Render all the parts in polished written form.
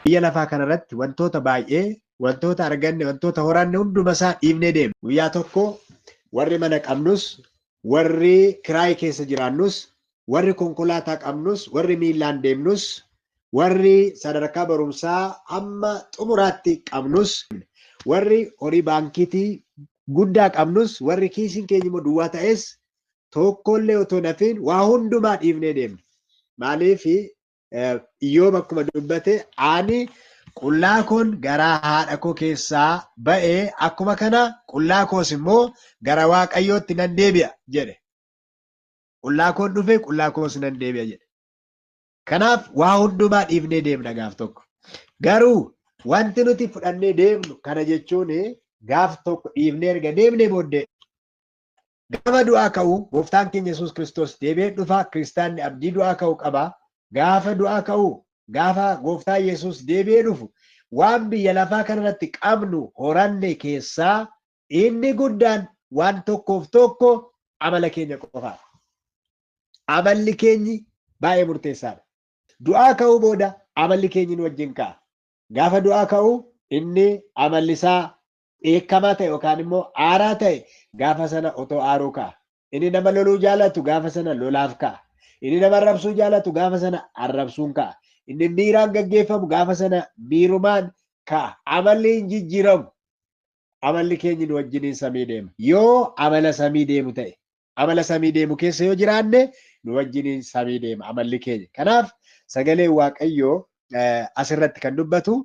biyya lafaa kanarratti wantoota baay'ee wantoota arganne wantoota horanne hunduma isaa dhiibnee deemna. Guyyaa tokko warri mana qabnus warri kiraayii keessa jiraannus warri konkolaataa qabnus warri miilaan deemnus warri sadarkaa barumsaa hamma xumuraatti qabnus warri horii baankiitii guddaa qabnus warri kiisiin keenya immoo duwwaa ta'es tokkollee otoo nafiin waa hundumaa dhiibnee deemna. Maaliif Iyyoob akkuma dubbate ani qullaa koon garaa haadha koo keessaa ba'ee akkuma kana qullaa koos immoo gara Waaqayyootti nan deebi'a jedhe. Qullaa koon dhufe qullaa koos nan deebi'a jedhe. Kanaaf waa hundumaa dhiibnee deemna gaaf tokko. Garuu wanti nuti fudhannee deemnu kana jechuun gaaf tokko dhiibnee erga deemnee booddee gaafa du'aa ka'u gooftaan keenya Yesuus Kiristoos deebi'ee dhufa. Kiristaanni abdii du'aa ka'u qaba. Gaafa du'aa ka'u gaafa gooftaa Yesuus deebi'ee dhufu waan biyya lafaa kanarratti qabnu horanne keessaa inni guddaan waan tokkoof tokko amala keenya qofaadha. Amalli keenyi baay'ee murteessaadha. Du'aa ka'uu booda amalli keenyi nu wajjin ka'a. Gaafa du'aa ka'u inni amalli isaa dheekkamaa ta'e yookaan immoo aaraa ta'e gaafa sana otoo aaruu ka'a. Inni nama loluu jaalatu gaafa sana lolaaf ka'a. Inni nama arrabsuu jaalatu gaafa sana arrabsuun ka'a. Inni miiraan gaggeeffamu gaafa sana miirumaan ka'a. Amalli hin jijjiiramu. Amalli keenya nu wajjiniin samii deema. Yoo amala samii deemu ta'e, amala samii deemu keessa yoo jiraanne nu wajjiniin samii deema amalli keenya. Kanaaf sagaleen Waaqayyoo asirratti kan dubbatu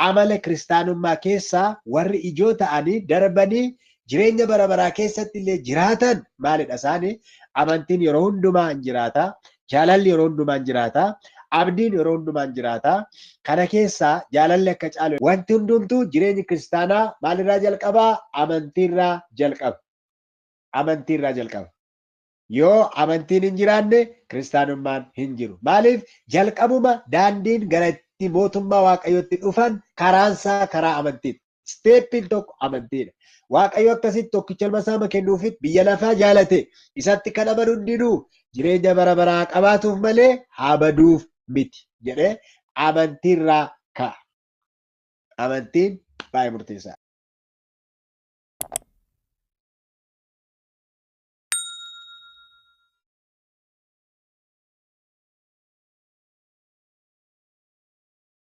amala kiristaanummaa keessaa warri ijoo ta'anii darbanii jireenya bara baraa keessatti illee jiraatan maalidha isaanii? Amantiin yeroo hundumaa hin jiraata. Jaalalli yeroo hundumaa hin jiraata. Abdiin yeroo hundumaa hin jiraata. Kana keessaa jaalalli akka caalu wanti hundumtuu jireenyi kiristaanaa maalirraa jalqabaa? Amantiirraa jalqaba. Amantiirraa jalqaba. Yoo amantiin hin jiraanne kiristaanummaan hin jiru. Maaliif? Jalqabuma daandiin gara itti mootummaa Waaqayyootti dhufan karaansaa karaa amantiiti. Steeppiin tokko amantiidha. Waaqayyo akkasitti tokkicha ilma isaa kennuufit biyya lafaa jaalate isatti kan amanu hundinuu jireenya bara baraa qabaatuuf malee haa baduuf miti jedhee amantiirraa ka'a. Amantiin baay'ee murteessaadha.